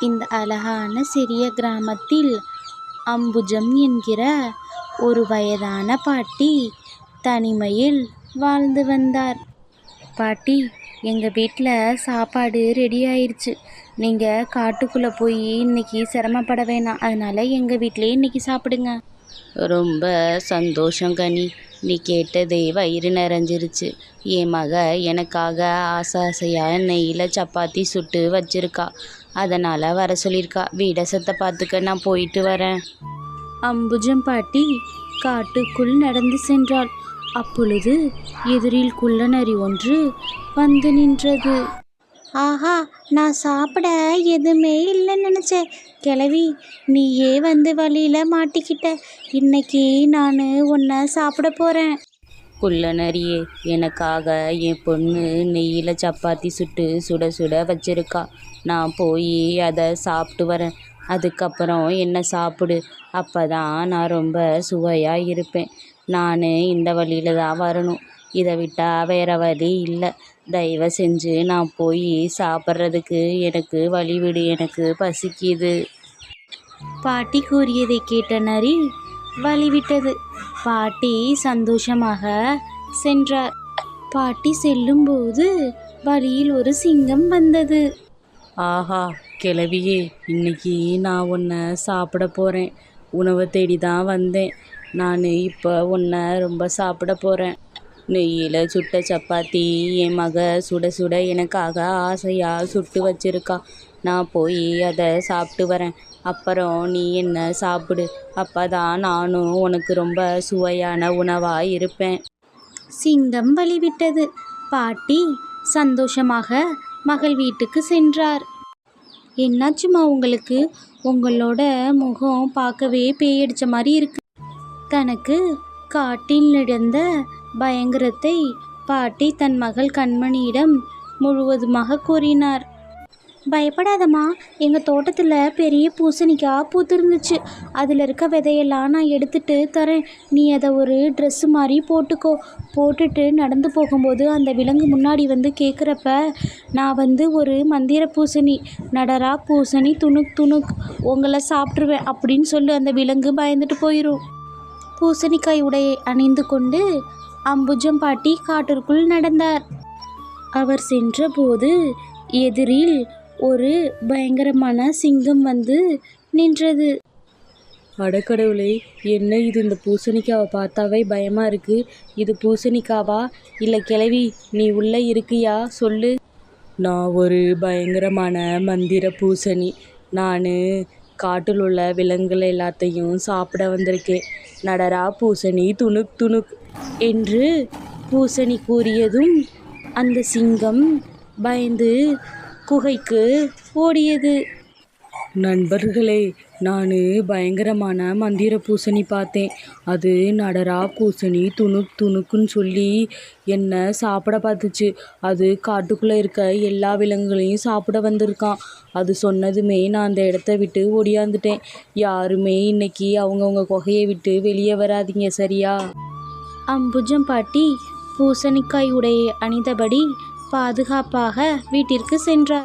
இந்த அழகான சிறிய கிராமத்தில் அம்புஜம் என்கிற ஒரு வயதான பாட்டி தனிமையில் வாழ்ந்து வந்தார். பாட்டி, எங்கள் வீட்டில் சாப்பாடு ரெடி ஆயிடுச்சு. நீங்கள் காட்டுக்குள்ளே போய் இன்னைக்கு சிரமப்பட வேணாம். அதனால் எங்கள் வீட்டிலே இன்னைக்கு சாப்பிடுங்க. ரொம்ப சந்தோஷம் கனி, நீ கேட்டதே வயிறு நிறைஞ்சிருச்சு. என் மக எனக்காக ஆசையாக நெய்யில் சப்பாத்தி சுட்டு வச்சிருக்கா. அதனால் வர சொல்லியிருக்கா. வீடசத்தை பார்த்துக்க, நான் போயிட்டு வரேன். அம்புஜம் பாட்டி காட்டுக்குள் நடந்து சென்றாள். அப்பொழுது எதிரில் குள்ளநரி ஒன்று வந்து நின்றது. ஆஹா, நான் சாப்பிட எதுவுமே இல்லைன்னு நினச்சேன். கிழவி, நீயே வந்து வழியில் மாட்டிக்கிட்ட. இன்னைக்கு நான் உன்னை சாப்பிட போகிறேன். குள்ளநரியே, எனக்காக என் பொண்ணு நெய்யில் சப்பாத்தி சுட்டு சுட சுட வச்சிருக்கா. நான் போய் அதை சாப்பிட்டு வரேன். அதுக்கப்புறம் என்ன சாப்பிடு. அப்போ தான் நான் ரொம்ப சுவையாக இருப்பேன். நான் இந்த வழியில் தான் வரணும். இதை விட்டால் வேறு வழி இல்லை. தயவு செஞ்சு நான் போய் சாப்பிட்றதுக்கு எனக்கு வழிவிடு, எனக்கு பசிக்குது. பாட்டி கூறியதை கேட்ட நரி வழிவிட்டது. பாட்டி சந்தோஷமாக சென்றார். பாட்டி செல்லும்போது வழியில் ஒரு சிங்கம் வந்தது. ஆஹா கிழவியே, இன்னைக்கு நான் உன்னை சாப்பிட போகிறேன். உணவை தேடி தான் வந்தேன். நான் இப்போ உன்னை ரொம்ப சாப்பிட போகிறேன். நெய்யில் சுட்ட சப்பாத்தி என் மக சுட சுட எனக்காக ஆசையாக சுட்டு வச்சிருக்கா. நான் போய் அதை சாப்பிட்டு வரேன். அப்புறம் நீ என்ன சாப்பிடு. அப்போ தான் நானும் உனக்கு ரொம்ப சுவையான உணவாக இருப்பேன். சிங்கம் வழிவிட்டது. பாட்டி சந்தோஷமாக மகள் வீட்டுக்கு சென்றார். என்னாச்சுமா உங்களுக்கு? உங்களோட முகம் பார்க்கவே பேயடிச்ச மாதிரி இருக்கு. தனக்கு காட்டில் நடந்த பயங்கரத்தை பாட்டி தன் மகள் கண்மணியிடம் முழுவதுமாக கூறினார். பயப்படாதம்மா, எங்கள் தோட்டத்தில் பெரிய பூசணிக்காய் பூத்திருந்துச்சு. அதில் இருக்க விதையெல்லாம் நான் எடுத்துகிட்டு தரேன். நீ அதை ஒரு ட்ரெஸ்ஸு மாதிரி போட்டுக்கோ. போட்டுட்டு நடந்து போகும்போது அந்த விலங்கு முன்னாடி வந்து கேட்குறப்ப நான் ஒரு மந்திர பூசணி, நடரா பூசணி துணுக் துணுக் உங்களை சாப்பிட்ருவேன் அப்படின்னு சொல்லி அந்த விலங்கு பயந்துட்டு போயிடும். பூசணிக்காய் உடையை அணிந்து கொண்டு அம்புஜம் பாட்டி காட்டிற்குள் நடந்தார். அவர் சென்றபோது எதிரில் ஒரு பயங்கரமான சிங்கம் வந்து நின்றது. அடக்கடவுளே, என்ன இது? இந்த பூசணிக்காவை பார்த்தாவே பயமாக இருக்குது. இது பூசணிக்காவா இல்லை கிழவி, நீ உள்ளே இருக்கியா? சொல்லு. நான் ஒரு பயங்கரமான மந்திர பூசணி. நான் காட்டில் உள்ள விலங்குகள் எல்லாத்தையும் சாப்பிட வந்திருக்கேன். நடரா பூசணி துணுக் துணுக் என்று பூசணி கூறியதும் அந்த சிங்கம் பயந்து குகைக்கு ஓடியது. நண்பர்களே, நான் பயங்கரமான மந்திர பூசணி பார்த்தேன். அது நடரா பூசணி துணுக் துணுக்குன்னு சொல்லி என்னை சாப்பிட பார்த்துச்சு. அது காட்டுக்குள்ளே இருக்க எல்லா விலங்குகளையும் சாப்பிட வந்திருக்கான். அது சொன்னதுமே நான் அந்த இடத்த விட்டு ஓடியாந்துட்டேன். யாருமே இன்னைக்கு அவங்கவுங்க குகையை விட்டு வெளியே வராதீங்க, சரியா? அம்புஜம் பாட்டி பூசணிக்காய் உடையை அணிந்தபடி பாதுகாப்பாக வீட்டிற்கு சென்றார்.